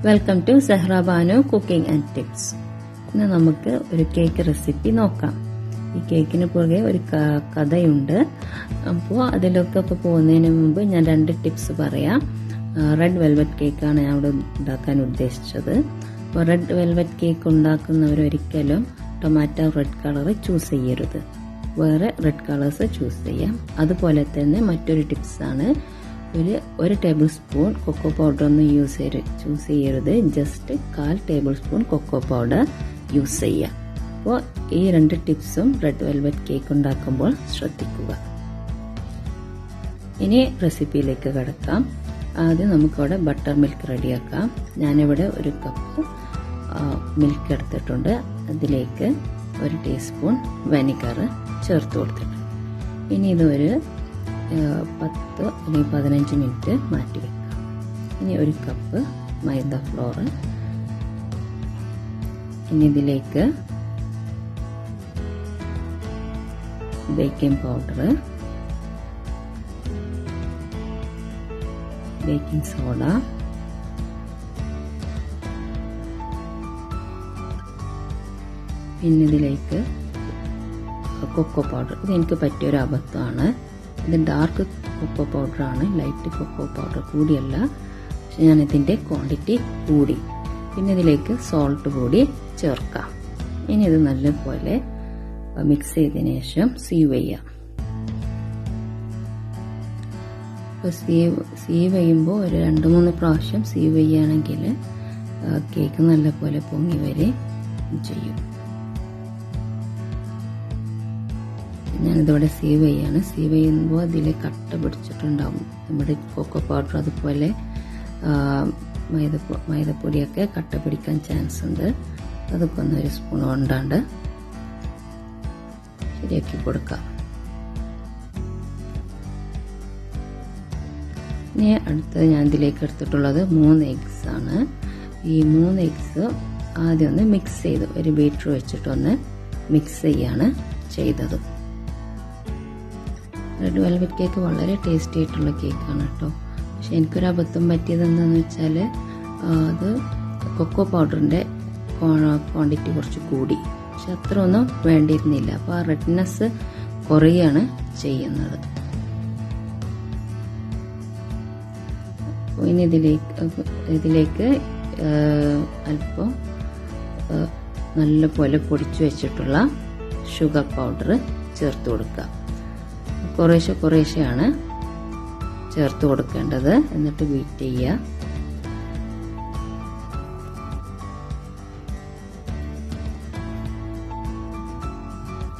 Welcome to Zahrabanu cooking and tips. ഇന്ന് നമുക്ക് ഒരു കേക്ക് റെസിപ്പി നോക്കാം. ഈ കേക്കിന് പുറകെ ഒരു കഥയുണ്ട്. അപ്പോൾ അതിലൊക്കെ പോകുന്നതിന് മുമ്പ് ഞാൻ 2 ടിപ്സ് പറയാം. റെഡ് വെൽവെറ്റ് കേക്കാണ് ഞാൻ ഇവിടെ ഉണ്ടാക്കാൻ ഉദ്ദേശിച്ചത്. അപ്പോൾ റെഡ് വെൽവെറ്റ് കേക്ക് ഉണ്ടാക്കുന്നവർ ഒരിക്കലും ടൊമാറ്റോ റെഡ് കളർ ചൂസ് ചെയ്യരുത്, വേറെ റെഡ് കളേഴ്സ് ചൂസ് ചെയ്യാം. അതുപോലെ തന്നെ മറ്റൊരു ടിപ്സാണ്, ഒരു ടേബിൾ സ്പൂൺ കൊക്കോ പൗഡർ ഒന്നും ചൂസ് ചെയ്യരുത്, just 1/4 table spoon cocoa powder use ചെയ്യാം. അപ്പോൾ ഈ 2 ടിപ്സും റെഡ് വെൽവെറ്റ് കേക്ക് ഉണ്ടാക്കുമ്പോൾ ശ്രദ്ധിക്കുക. ഇനി റെസിപ്പിയിലേക്ക് കടക്കാം. ആദ്യം നമുക്കവിടെ ബട്ടർ മിൽക്ക് റെഡിയാക്കാം. ഞാനിവിടെ 1 കപ്പ് മിൽക്ക് എടുത്തിട്ടുണ്ട്. അതിലേക്ക് 1 ടീസ്പൂൺ വിനെഗർ ചേർത്ത് കൊടുത്തിട്ടുണ്ട്. ഇനി ഇതൊരു 10 അല്ലെങ്കിൽ 15 മിനിറ്റ് മാറ്റി വെക്കാം. ഇനി 1 കപ്പ് മൈദ ഫ്ലോർ, ഇനി ഇതിലേക്ക് ബേക്കിംഗ് പൗഡർ, ബേക്കിംഗ് സോഡ, പിന്നെ ഇതിലേക്ക് കൊക്കോ പൗഡർ. ഇത് എനിക്ക് പറ്റിയൊരു അബദ്ധമാണ്. ഇത് ഡാർക്ക് കൊക്കോ പൗഡറാണ്, ലൈറ്റ് കൊക്കോ പൗഡർ കൂടിയല്ല. പക്ഷെ ഞാൻ ഇതിൻ്റെ ക്വാണ്ടിറ്റി കൂടി. പിന്നെ ഇതിലേക്ക് സോൾട്ട് കൂടി ചേർക്കാം. ഇനി ഇത് നല്ലപോലെ മിക്സ് ചെയ്തതിന് ശേഷം സീവ് ചെയ്യാം. ഇപ്പോൾ സീവ് ചെയ്യുമ്പോൾ ഒരു 2-3 പ്രാവശ്യം സീവ് ചെയ്യുകയാണെങ്കിൽ കേക്ക് നല്ലപോലെ പൊങ്ങി വരെ ചെയ്യും. ഞാനിതോടെ സീവ് ചെയ്യാണ്. സീവ് ചെയ്യുമ്പോൾ അതിൽ കട്ട പിടിച്ചിട്ടുണ്ടാവും നമ്മുടെ കൊക്കോ പൗഡർ, അതുപോലെ മൈദപ്പൊടിയൊക്കെ കട്ട പിടിക്കാൻ ചാൻസ് ഉണ്ട്. അതൊക്കെ ഒന്ന് 1 സ്പൂൺ കൊണ്ടാണ്ട് ശരിയാക്കി കൊടുക്കാം. ഇനി അടുത്തത് ഞാൻ ഇതിലേക്ക് എടുത്തിട്ടുള്ളത് 3 എഗ്സ് ആണ്. ഈ 3 എഗ്സ് ആദ്യം ഒന്ന് മിക്സ് ചെയ്തു, ഒരു ബീറ്റർ വെച്ചിട്ടൊന്ന് മിക്സ് ചെയ്യാണ് ചെയ്തത്. റെഡ് വെൽവെറ്റ് കേക്ക് വളരെ ടേസ്റ്റി ആയിട്ടുള്ള കേക്കാണ് കേട്ടോ. പക്ഷെ എനിക്കൊരു അബദ്ധം പറ്റിയത് എന്താണെന്ന് വെച്ചാൽ അത് കൊക്കോ പൗഡറിൻ്റെ ക്വാണ്ടിറ്റി കുറച്ച് കൂടി, പക്ഷെ അത്ര ഒന്നും വേണ്ടിയിരുന്നില്ല. അപ്പോൾ ആ റെഡ്നെസ് കുറയാണ് ചെയ്യുന്നത്. ഇനി ഇതിലേക്ക് അല്പം നല്ലപോലെ പൊടിച്ചു വെച്ചിട്ടുള്ള ഷുഗർ പൗഡർ ചേർത്ത് കൊടുക്കുക. കുറേശ്ശെയാണ് ചേർത്ത് കൊടുക്കേണ്ടത്. എന്നിട്ട് ബീറ്റ് ചെയ്യുക.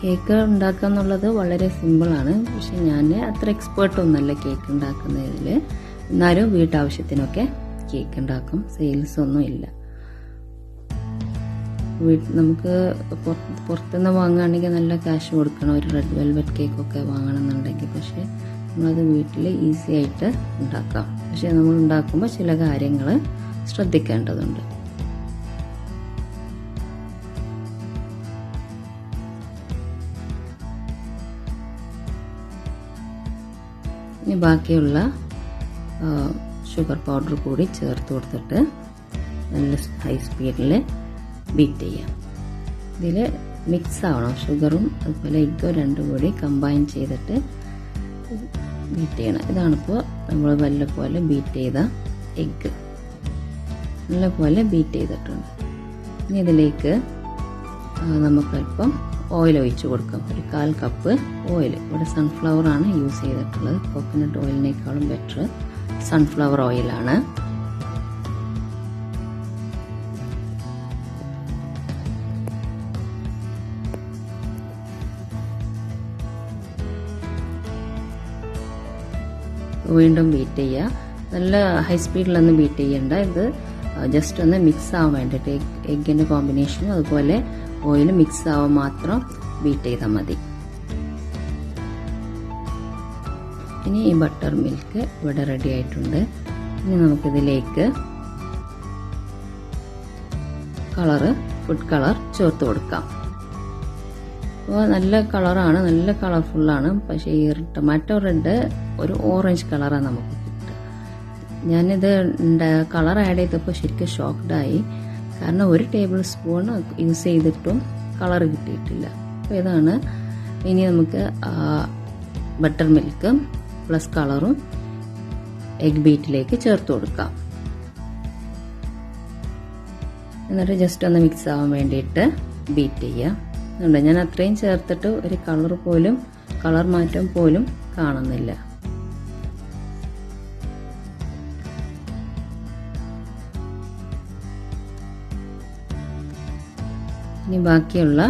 കേക്ക് ഉണ്ടാക്കുക എന്നുള്ളത് വളരെ സിമ്പിളാണ്. പക്ഷെ ഞാൻ അത്ര എക്സ്പേർട്ടൊന്നുമല്ല കേക്ക് ഉണ്ടാക്കുന്നതിൽ. എന്നാലും വീട്ടാവശ്യത്തിനൊക്കെ കേക്ക് ഉണ്ടാക്കും. സെയിൽസ് ഒന്നും ഇല്ല. നമുക്ക് പുറത്തുനിന്ന് വാങ്ങുകയാണെങ്കിൽ നല്ല ക്യാഷ് കൊടുക്കണം, ഒരു റെഡ് വെൽവെറ്റ് കേക്കൊക്കെ വാങ്ങണമെന്നുണ്ടെങ്കിൽ. പക്ഷെ നമ്മളത് വീട്ടിൽ ഈസി ആയിട്ട് ഉണ്ടാക്കാം. പക്ഷെ നമ്മൾ ഉണ്ടാക്കുമ്പോൾ ചില കാര്യങ്ങൾ ശ്രദ്ധിക്കേണ്ടതുണ്ട്. ഇനി ബാക്കിയുള്ള ഷുഗർ പൗഡർ കൂടി ചേർത്ത് കൊടുത്തിട്ട് നല്ല ഹൈ സ്പീഡിൽ ബീറ്റ് ചെയ്യാം. ഇതിൽ മിക്സ് ആവണം, ഷുഗറും അതുപോലെ എഗ്ഗും 2 കൂടി കമ്പൈൻ ചെയ്തിട്ട് ബീറ്റ് ചെയ്യണം. ഇതാണിപ്പോൾ നമ്മൾ നല്ലപോലെ ബീറ്റ് ചെയ്ത എഗ്ഗ്, നല്ലപോലെ ബീറ്റ് ചെയ്തിട്ടുണ്ട്. ഇനി ഇതിലേക്ക് നമുക്കല്പം ഓയിൽ ഒഴിച്ച് കൊടുക്കാം. ഒരു 1/4 കപ്പ് ഓയിൽ. ഇവിടെ സൺഫ്ലവർ ആണ് യൂസ് ചെയ്തിട്ടുള്ളത്. കോക്കനട്ട് ഓയിലിനേക്കാളും ബെറ്റർ സൺഫ്ലവർ ഓയിലാണ്. വീണ്ടും ബീറ്റ് ചെയ്യുക. നല്ല ഹൈ സ്പീഡിലൊന്നും ബീറ്റ് ചെയ്യണ്ട. ഇത് ജസ്റ്റ് ഒന്ന് മിക്സ് ആവാൻ വേണ്ടിയിട്ട് എഗ്ഗിൻ്റെ കോമ്പിനേഷനും അതുപോലെ ഓയിൽ മിക്സ് ആവാൻ മാത്രം ബീറ്റ് ചെയ്താൽ മതി. ഇനി ഈ ബട്ടർ മിൽക്ക് ഇവിടെ റെഡി ആയിട്ടുണ്ട്. ഇനി നമുക്കിതിലേക്ക് ഫുഡ് കളർ ചേർത്ത് കൊടുക്കാം. അപ്പോൾ നല്ല കളറാണ്, നല്ല കളർഫുള്ളാണ്. പക്ഷേ ഈ ടൊമാറ്റോ റെഡ് ഒരു ഓറഞ്ച് കളറാണ് നമുക്ക് കിട്ടുക. ഞാനിത് കളർ ആഡ് ചെയ്തപ്പോൾ ശരിക്കും ഷോക്ക്ഡായി. കാരണം 1 ടേബിൾ സ്പൂൺ യൂസ് ചെയ്തിട്ടും കളർ കിട്ടിയിട്ടില്ല. അപ്പോൾ ഇതാണ്. ഇനി നമുക്ക് ബട്ടർ മിൽക്ക് പ്ലസ് കളറും എഗ് ബീറ്റിലേക്ക് ചേർത്ത് കൊടുക്കാം. എന്നിട്ട് ജസ്റ്റ് ഒന്ന് മിക്സ് ആവാൻ വേണ്ടിയിട്ട് ബീറ്റ് ചെയ്യാം. ഞാൻ അത്രയും ചേർത്തിട്ട് ഒരു കളർ മാറ്റം പോലും കാണുന്നില്ല. ഇനി ബാക്കിയുള്ള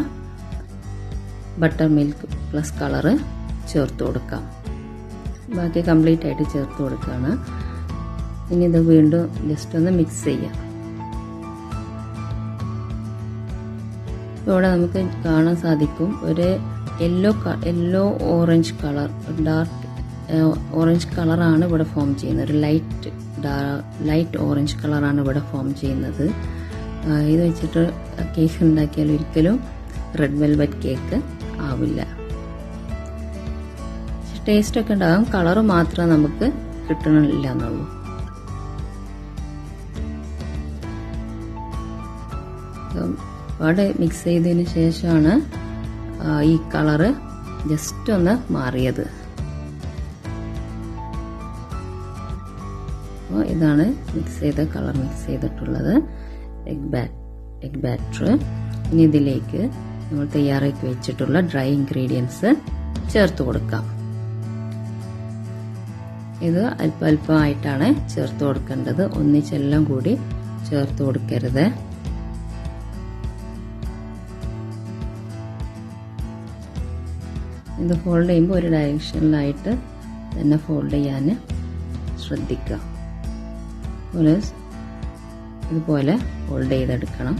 ബട്ടർ മിൽക്ക് പ്ലസ് കളറ് ചേർത്ത് കൊടുക്കാം. ബാക്കി കംപ്ലീറ്റ് ആയിട്ട് ചേർത്ത് കൊടുക്കുകയാണ്. ഇനി ഇത് വീണ്ടും ജസ്റ്റ് ഒന്ന് മിക്സ് ചെയ്യാം. ഇവിടെ നമുക്ക് കാണാൻ സാധിക്കും ഒരു yellow orange colour, dark orange കളറാണ് ഇവിടെ ഫോം ചെയ്യുന്നത്. ഒരു ലൈറ്റ് ഓറഞ്ച് കളറാണ് ഇവിടെ ഫോം ചെയ്യുന്നത്. ഇത് വെച്ചിട്ട് കേക്ക് ഉണ്ടാക്കിയാൽ ഒരിക്കലും റെഡ് വെൽവെറ്റ് കേക്ക് ആവില്ല. ടേസ്റ്റ് ഒക്കെ ഉണ്ടാകും, കളറ് മാത്രം നമുക്ക് കിട്ടണില്ല എന്നുള്ളൂ. ഒരുപാട് മിക്സ് ചെയ്തതിന് ശേഷമാണ് ഈ കളറ് ജസ്റ്റ് ഒന്ന് മാറിയത്. അപ്പോൾ ഇതാണ് കളർ മിക്സ് ചെയ്തിട്ടുള്ളത് എഗ് ബാറ്റർ. ഇനി ഇതിലേക്ക് നമ്മൾ തയ്യാറാക്കി വെച്ചിട്ടുള്ള ഡ്രൈ ഇൻഗ്രീഡിയൻസ് ചേർത്ത് കൊടുക്കാം. ഇത് അല്പമായിട്ടാണ് ചേർത്ത് കൊടുക്കേണ്ടത്, ഒന്നിച്ചെല്ലാം കൂടി ചേർത്ത് കൊടുക്കരുത്. ഇത് ഫോൾഡ് ചെയ്യുമ്പോൾ ഒരു ഡയറക്ഷനിലായിട്ട് തന്നെ ഫോൾഡ് ചെയ്യാൻ ശ്രദ്ധിക്കുക. ഇതുപോലെ ഫോൾഡ് ചെയ്തെടുക്കണം.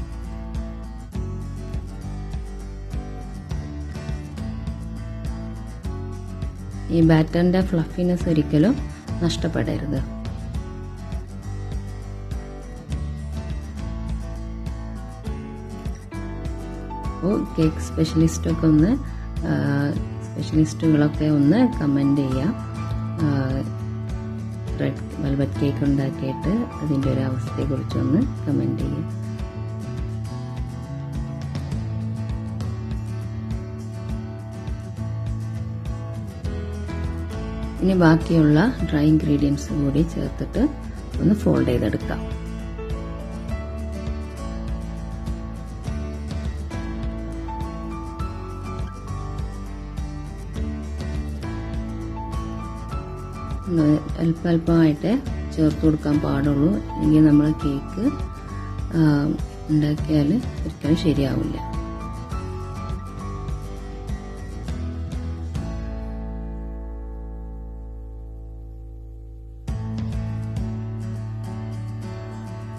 ഈ ബാറ്ററിന്റെ ഫ്ലഫിനെസ് ഒരിക്കലും നഷ്ടപ്പെടരുത്. അപ്പോൾ കേക്ക് സ്പെഷ്യലിസ്റ്റുകളൊക്കെ ഒന്ന് കമന്റ് ചെയ്യാം. റെഡ് വെൽവെറ്റ് കേക്ക് ഉണ്ടാക്കിയിട്ട് അതിൻ്റെ ഒരു അവസ്ഥയെക്കുറിച്ചൊന്ന് കമന്റ് ചെയ്യാം. ഇനി ബാക്കിയുള്ള ഡ്രൈ ഇൻഗ്രീഡിയൻസ് കൂടി ചേർത്തിട്ട് ഒന്ന് ഫോൾഡ് ചെയ്തെടുക്കാം. അല്പമായിട്ട് ചേർത്ത് കൊടുക്കാൻ പാടുള്ളൂ, അല്ലെങ്കിൽ നമ്മൾ കേക്ക് ഉണ്ടാക്കിയാൽ ഒരിക്കലും ശരിയാവില്ല.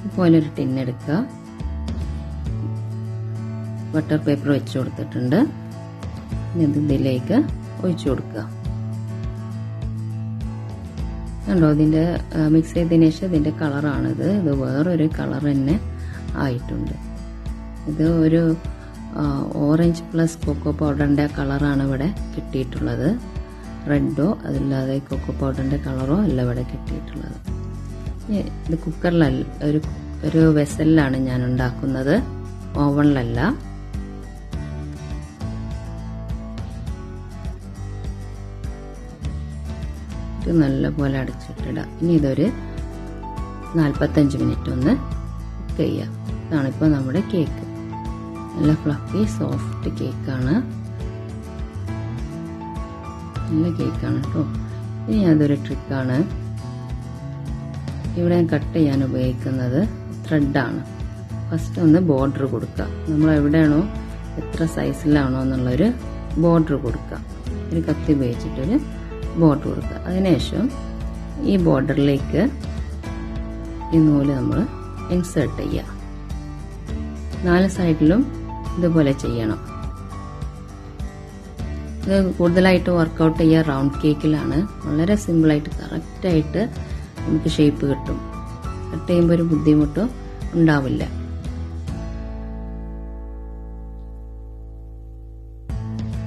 ഇതുപോലെ ഒരു ടിന്നെടുക്കുക. ബട്ടർ പേപ്പർ വെച്ച് കൊടുത്തിട്ടുണ്ട്. ഇതിലേക്ക് ഒഴിച്ചു കൊടുക്കുക. കണ്ടോ, ഇതിന്റെ മിക്സ് ചെയ്തതിനു ശേഷം ഇതിന്റെ കളറാണിത്. ഇത് വേറൊരു കളർ തന്നെ ആയിട്ടുണ്ട്. ഇത് ഒരു ഓറഞ്ച് പ്ലസ് കൊക്കോ പൗഡറിന്റെ കളറാണ് ഇവിടെ കിട്ടിയിട്ടുള്ളത്. റെഡോ അതല്ലാതെ കൊക്കോ പൗഡറിന്റെ കളറോ അല്ല ഇവിടെ കിട്ടിയിട്ടുള്ളത്. ഇത് കുക്കറിലല്ല, ഒരു വെസലിലാണ് ഞാൻ ഉണ്ടാക്കുന്നത്, ഓവണിലല്ല. ഇത് നല്ലപോലെ അടച്ചിട്ടിടാം. ഇനി ഇതൊരു 45 മിനിറ്റ് ഒന്ന് കുക്ക് ചെയ്യാം. ഇതാണിപ്പോൾ നമ്മുടെ കേക്ക്. നല്ല ഫ്ലഫി സോഫ്റ്റ് കേക്കാണ്, നല്ല കേക്കാണ് കേട്ടോ. ഇനി അതൊരു ട്രിക്കാണ്. ഇവിടെ ഞാൻ കട്ട് ചെയ്യാൻ ഉപയോഗിക്കുന്നത് ത്രെഡാണ്. ഫസ്റ്റ് ഒന്ന് ബോർഡർ കൊടുക്കുക. നമ്മൾ എവിടെയാണോ എത്ര സൈസിലാണോ എന്നുള്ളൊരു ബോർഡർ കൊടുക്കുക. ഒരു കത്തി ഉപയോഗിച്ചിട്ടൊരു ബോർഡർ കൊടുക്കുക. അതിനുശേഷം ഈ ബോർഡറിലേക്ക് ഈ നൂല് നമ്മൾ ഇൻസേർട്ട് ചെയ്യുക. 4 സൈഡിലും ഇതുപോലെ ചെയ്യണം. ഇത് കൂടുതലായിട്ട് വർക്കൗട്ട് ചെയ്യുക റൗണ്ട് കേക്കിലാണ്. വളരെ സിമ്പിളായിട്ട് കറക്റ്റായിട്ട് നമുക്ക് ഷേപ്പ് കിട്ടും. കട്ട് ചെയ്യുമ്പോൾ ഒരു ബുദ്ധിമുട്ടും ഉണ്ടാവില്ല.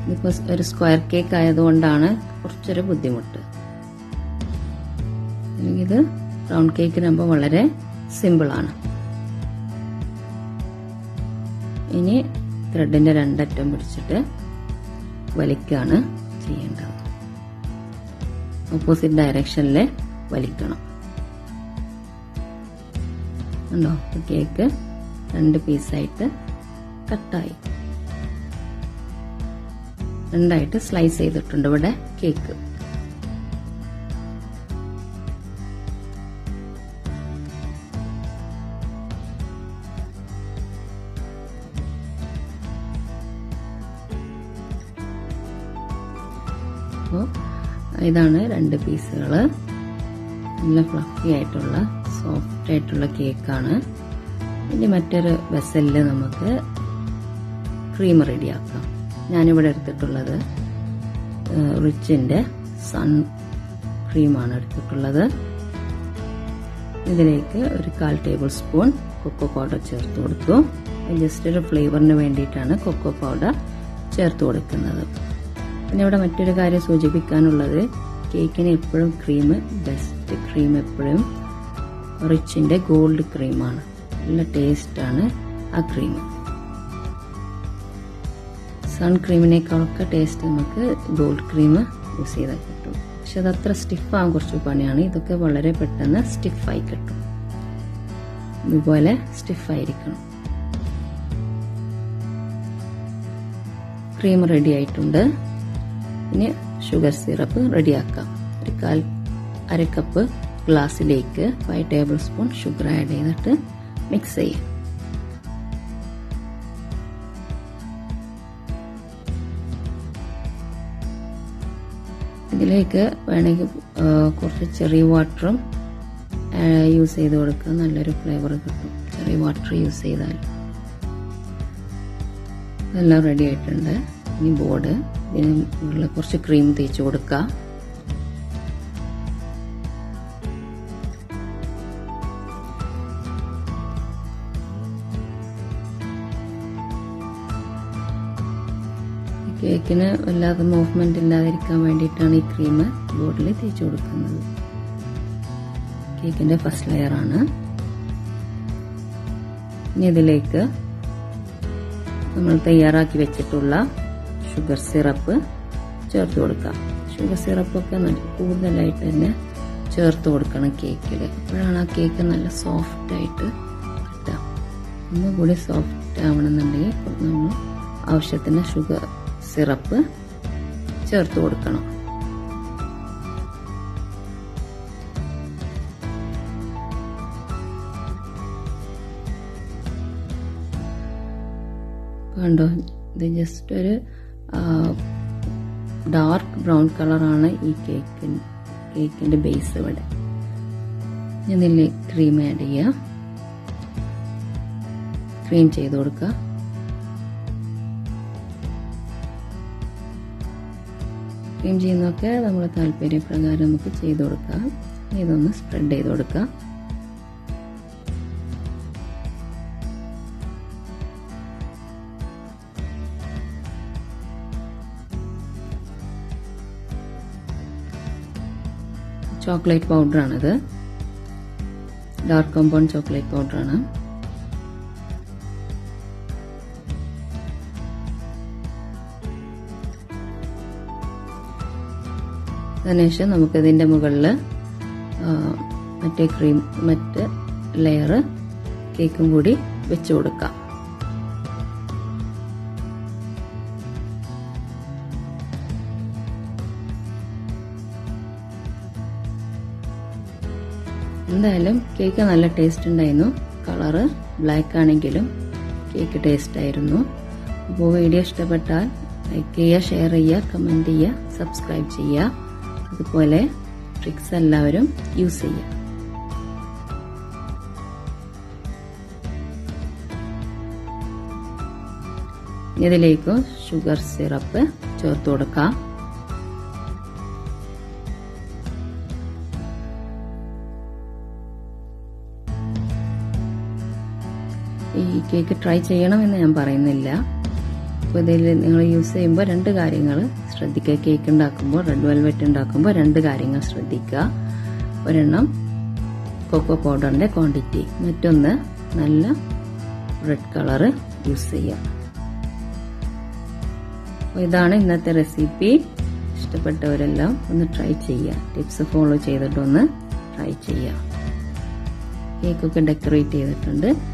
ഇതിപ്പോൾ ഒരു സ്ക്വയർ കേക്ക് ആയതുകൊണ്ടാണ് കുറച്ചൊരു ബുദ്ധിമുട്ട്. ഇത് റൗണ്ട് കേക്കിനാകുമ്പോൾ വളരെ സിമ്പിളാണ്. ഇനി ത്രെഡിന്റെ രണ്ടറ്റം പിടിച്ചിട്ട് വലിക്കുകയാണ് ചെയ്യേണ്ടത്. ഓപ്പോസിറ്റ് ഡയറക്ഷനിൽ വലിക്കണം. ഉണ്ടോ? കേക്ക് 2 പീസായിട്ട് കട്ടായി, 2ആയിട്ട് സ്ലൈസ് ചെയ്തിട്ടുണ്ട് ഇവിടെ കേക്ക്. ഇതാണ് 2 പീസുകള്. നല്ല ഫ്ലഫി ആയിട്ടുള്ള സോഫ്റ്റ് ആയിട്ടുള്ള കേക്കാണ്. ഇനി മറ്റൊരു വെസലില് നമുക്ക് ക്രീം റെഡിയാക്കാം. ഞാനിവിടെ എടുത്തിട്ടുള്ളത് റിച്ചിന്റെ സൺ ക്രീമാണ് എടുത്തിട്ടുള്ളത്. ഇതിലേക്ക് ഒരു 1/4 ടേബിൾ സ്പൂൺ കൊക്കോ പൗഡർ ചേർത്ത് കൊടുത്തു. ജസ്റ്റ് ഒരു ഫ്ലേവറിന് വേണ്ടിയിട്ടാണ് കൊക്കോ പൗഡർ ചേർത്ത് കൊടുക്കുന്നത്. പിന്നെ ഇവിടെ മറ്റൊരു കാര്യം സൂചിപ്പിക്കാനുള്ളത്, കേക്കിന് എപ്പോഴും ബെസ്റ്റ് ക്രീം എപ്പോഴും റിച്ചിന്റെ ഗോൾഡ് ക്രീമാണ്. നല്ല ടേസ്റ്റാണ് ആ ക്രീം. സൺ ക്രീമിനേക്കാളൊക്കെ ടേസ്റ്റ് നമുക്ക് ഗോൾഡ് ക്രീം യൂസ് ചെയ്താൽ കിട്ടും. പക്ഷെ അത് അത്ര സ്റ്റിഫാകാൻ കുറച്ച് പണിയാണ്. ഇതൊക്കെ വളരെ പെട്ടെന്ന് സ്റ്റിഫായി കിട്ടും. ഇതുപോലെ സ്റ്റിഫായിരിക്കണം. ക്രീം റെഡി ആയിട്ടുണ്ട്. ഇനി ഷുഗർ സിറപ്പ് റെഡിയാക്കാം. ഒരു 1/4 കപ്പ് ഗ്ലാസ്സിലേക്ക് 5 ടേബിൾ സ്പൂൺ ഷുഗർ ആഡ് ചെയ്തിട്ട് മിക്സ് ചെയ്യാം. ഇതിലേക്ക് വേണമെങ്കിൽ കുറച്ച് ചെറി വാട്ടറും യൂസ് ചെയ്ത് കൊടുക്കുക. നല്ലൊരു ഫ്ലേവർ കിട്ടും ചെറി വാട്ടർ യൂസ് ചെയ്താൽ. എല്ലാം റെഡി ആയിട്ടുണ്ട്. ഇനി ബോർഡ് ഇതിന് കുറച്ച് ക്രീം തേച്ച് കൊടുക്കുക. കേക്കിന് വല്ലാതെ മൂവ്മെന്റ് ഇല്ലാതിരിക്കാൻ വേണ്ടിയിട്ടാണ് ഈ ക്രീം ബോർഡിൽ തേച്ച് കൊടുക്കുന്നത്. കേക്കിന്റെ ഫസ്റ്റ് ലെയറാണ്. ഇനി ഇതിലേക്ക് നമ്മൾ തയ്യാറാക്കി വെച്ചിട്ടുള്ള ഷുഗർ സിറപ്പ് ചേർത്ത് കൊടുക്കാം. ഷുഗർ സിറപ്പൊക്കെ കൂടുതലായിട്ട് തന്നെ ചേർത്ത് കൊടുക്കണം കേക്കിൽ. അപ്പോഴാണ് ആ കേക്ക് നല്ല സോഫ്റ്റ് ആയിട്ട് കിട്ടുക. ഒന്നുകൂടി സോഫ്റ്റ് ആവണമെന്നുണ്ടെങ്കിൽ നമ്മൾ ആവശ്യത്തിന് ഷുഗർ സിറപ്പ് ചേർത്ത് കൊടുക്കണം. കണ്ടോ, ഇത് ജസ്റ്റ് ഒരു ഡാർക്ക് ബ്രൗൺ കളറാണ് ഈ കേക്കിന്റെ ബേസ്. ഇവിടെ ഇതിൽ ക്രീം ആഡ് ചെയ്യുക. ക്രീം ചെയ്ത് കൊടുക്കുക. ക്രീം ചെയ്യുന്നതൊക്കെ നമ്മുടെ താല്പര്യപ്രകാരം നമുക്ക് ചെയ്ത് കൊടുക്കാം. ഇതൊന്ന് സ്പ്രെഡ് ചെയ്ത് കൊടുക്കുക. ചോക്ലേറ്റ് പൗഡറാണിത്. ഡാർക്ക് കോമ്പൗണ്ട് ചോക്ലേറ്റ് പൗഡറാണ്. അതിനുശേഷം നമുക്കിതിന്റെ മുകളിൽ മറ്റ് ലെയർ കേക്കും കൂടി വെച്ചു കൊടുക്കാം. എന്തായാലും കേക്ക് നല്ല ടേസ്റ്റ് ഉണ്ടായിരുന്നു. കളറ് ബ്ലാക്ക് ആണെങ്കിലും കേക്ക് ടേസ്റ്റ് ആയിരുന്നു. അപ്പോൾ വീഡിയോ ഇഷ്ടപ്പെട്ടാൽ ലൈക്ക് ചെയ്യുക, ഷെയർ ചെയ്യുക, കമന്റ് ചെയ്യുക, സബ്സ്ക്രൈബ് ചെയ്യുക. അതുപോലെ ട്രിക്സ് എല്ലാവരും യൂസ് ചെയ്യുക. ഇതിലേക്ക് ഷുഗർ സിറപ്പ് ചേർത്ത് കൊടുക്കാം. ഈ കേക്ക് ട്രൈ ചെയ്യണമെന്ന് ഞാൻ പറയുന്നില്ല. അപ്പോൾ ഇതിൽ നിങ്ങൾ യൂസ് ചെയ്യുമ്പോൾ 2 കാര്യങ്ങൾ ശ്രദ്ധിക്കുക. കേക്ക് ഉണ്ടാക്കുമ്പോൾ, റെഡ് വെൽവെറ്റ് ഉണ്ടാക്കുമ്പോൾ 2 കാര്യങ്ങൾ ശ്രദ്ധിക്കുക. ഒരെണ്ണം കൊക്കോ പൗഡറിന്റെ ക്വാണ്ടിറ്റി. മറ്റൊന്ന് നല്ല റെഡ് കളറ് യൂസ് ചെയ്യാം. ഇതാണ് ഇന്നത്തെ റെസിപ്പി. ഇഷ്ടപ്പെട്ടവരെല്ലാം ഒന്ന് ട്രൈ ചെയ്യുക. ടിപ്സ് ഫോളോ ചെയ്തിട്ടൊന്ന് ട്രൈ ചെയ്യുക. കേക്കൊക്കെ ഡെക്കറേറ്റ് ചെയ്തിട്ടുണ്ട്.